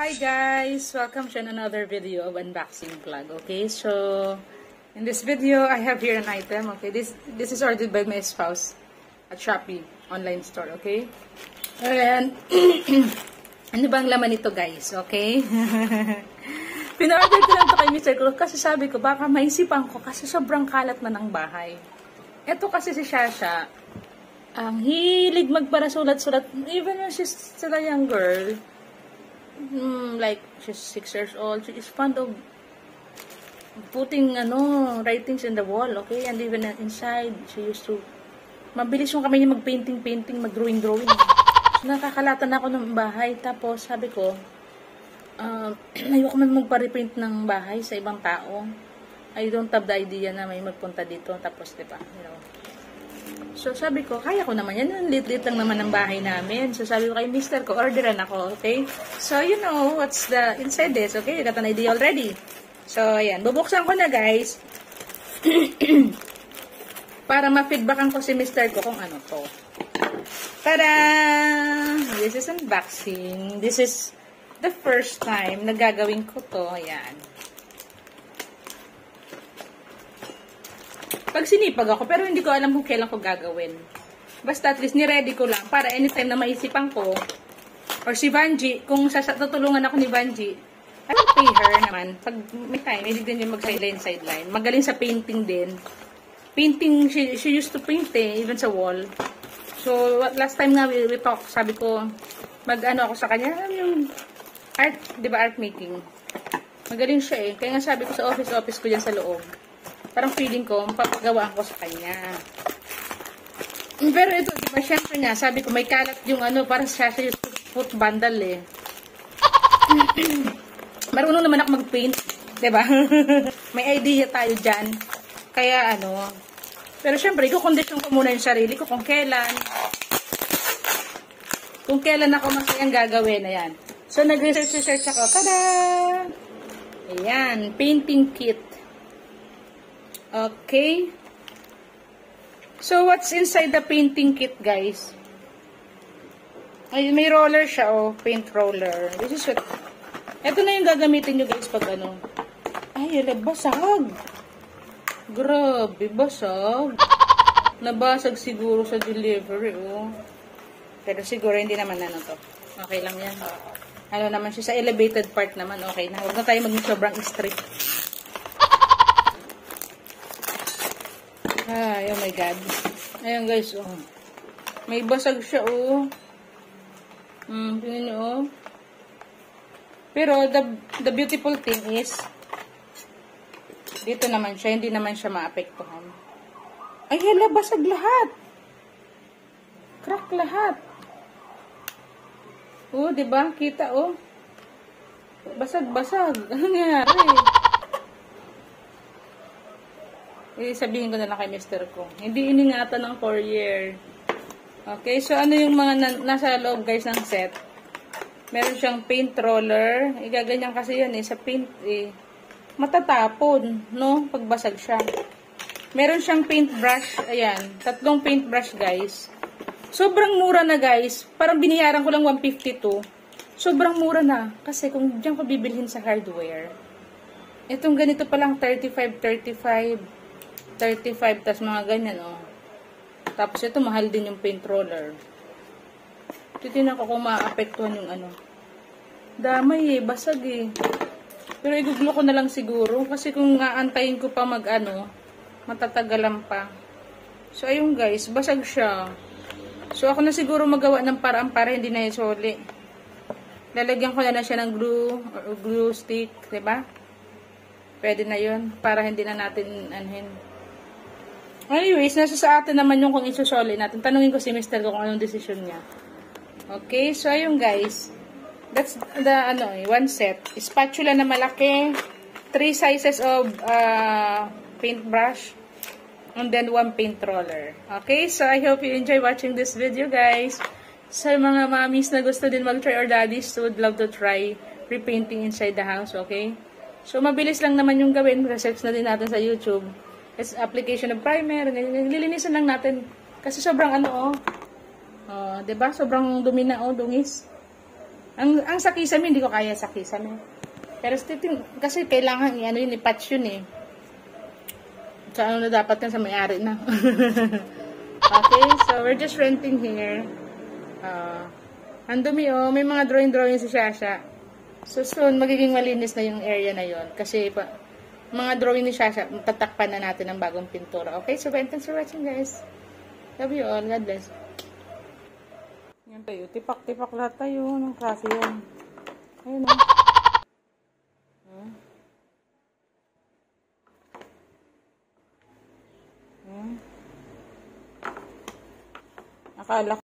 Hi guys! Welcome to another video of unboxing vlog. Okay, so in this video I have here an item. Okay, this is ordered by my spouse at Shopee online store. Okay, and ano bang laman nito guys? Okay, pina-order ko lang to kay Mr. Ko kasi sabi ko baka maisipan ko kasi sobrang kalat na ng bahay. Ito kasi si Shasha, ang hilig magparasulat-sulat even when she's still a young girl. Like she's 6 years old, she is fond of putting writings in the wall, okay, and even inside she used to mabilis yung kami niya mag-painting, mag-drawing. So, nakakalatan ako ng bahay. Tapos sabi ko ayoko man magpa-reprint ng bahay sa ibang tao. I don't have the idea na may magpunta dito, tapos diba, so sabi ko, kaya ko naman yan. Lit-lit lang naman ang bahay namin. So sabi ko kay Mr. ko, orderan ako, okay? So you know what's the inside this, okay? You got an idea already. So ayan, bubuksan ko na guys. Para ma-feedbackan ko si Mr. ko kung ano to. Tada! This is unboxing. This is the first time na gagawin ko to. Ayan. Pag sinipag ako, pero hindi ko alam kung kailan ko gagawin. Basta at least ni-ready ko lang para anytime na maisipan ko, or si Vanji, kung tutulungan ako ni Vanji, I will pay her naman. Pag may time, hindi din yung mag-sideline. Magaling sa painting din. Painting, she used to paint even sa wall. So, last time nga we talk, sabi ko, mag-ano ako sa kanya, yung art, di ba, art making. Magaling siya eh. Kaya nga sabi ko sa office ko dyan sa loob. Parang feeling ko, mapapagawaan ko sa kanya. Pero ito, diba, syempre nga, sabi ko, may kalat yung parang siya yung foot bundle eh. Marunong naman ako mag-paint, diba? May idea tayo dyan. Kaya pero syempre, ikukondisyon ko muna yung sarili ko kung kailan ako masayang gagawin, ayan. So, nag-research ako, tada! Ayan, painting kit. Okay. So, what's inside the painting kit, guys? Ay, may roller siya, paint roller. This is what... Ito na yung gagamitin nyo, guys, pag Ay, basag. Grabe, basag. Nabasag siguro sa delivery, Pero siguro, hindi naman to. Okay lang yan. Naman siya sa elevated part naman, okay na. Huwag na tayo maging sobrang strict. Ay, oh my God. Ayan guys, may basag siya, tingnan nyo, Pero, the beautiful thing is, dito naman siya, hindi naman siya maapektuhan. Ay, hala, basag lahat. Crack lahat. Diba? Kita, Basag-basag. Ano nangyari? Sabihin ko na lang kay Mr. ko. Hindi iningatan ng courier. Okay, so ano yung mga nasa loob guys ng set? Meron siyang paint roller. Igaganyan kasi yan sa paint matatapon, no? Pagbasag siya. Meron siyang paintbrush. Ayan, 3 paintbrush guys. Sobrang mura na guys. Parang biniyaran ko lang 152. Sobrang mura na. Kasi kung diyan ko bibilhin sa hardware, itong ganito pa lang 35, tas mga ganyan, Tapos ito, mahal din yung paint roller. Titignan ko kung maapektuhan yung Damay basag Pero iguglo ko na lang siguro. Kasi kung aantayin ko pa matatagalan pa. So, ayun guys, basag siya. So, ako na siguro magawa ng paraan para hindi na isoli. Lalagyan ko na siya ng glue, or glue stick, diba? Pwede na yun, para hindi na natin Anyways, nasa sa atin naman yung kung isusoli natin. Tanungin ko si Mr. ko kung anong decision niya. Okay, so ayun guys. That's the one set. Spatula na malaki. 3 sizes of paintbrush. And then 1 paint roller. Okay, so I hope you enjoy watching this video guys. Sa mga mommies na gusto din mag-try or daddies would love to try repainting inside the house, okay? So mabilis lang naman yung gawin. Research na din natin sa YouTube. It's application of primer. Lilinisan lang natin. Kasi sobrang diba? Sobrang dumi na, dungis. Ang sa kisame, hindi ko kaya sa kisame. Pero kasi kailangan i-ano yun, i-patch yun eh. So, ano na dapat yan sa may-ari na. Okay, so we're just renting here. Ang dumi oh, may mga drawing si Shasha. So soon, magiging malinis na yung area na yon. Kasi mga drawing ni Shasha, tatakpan na natin ng bagong pintura. Okay, so thanks for watching guys. Love you all. God bless. Yan tayo, tipak-tipak lahat tayo ng klase yan. Ayun oh. Akala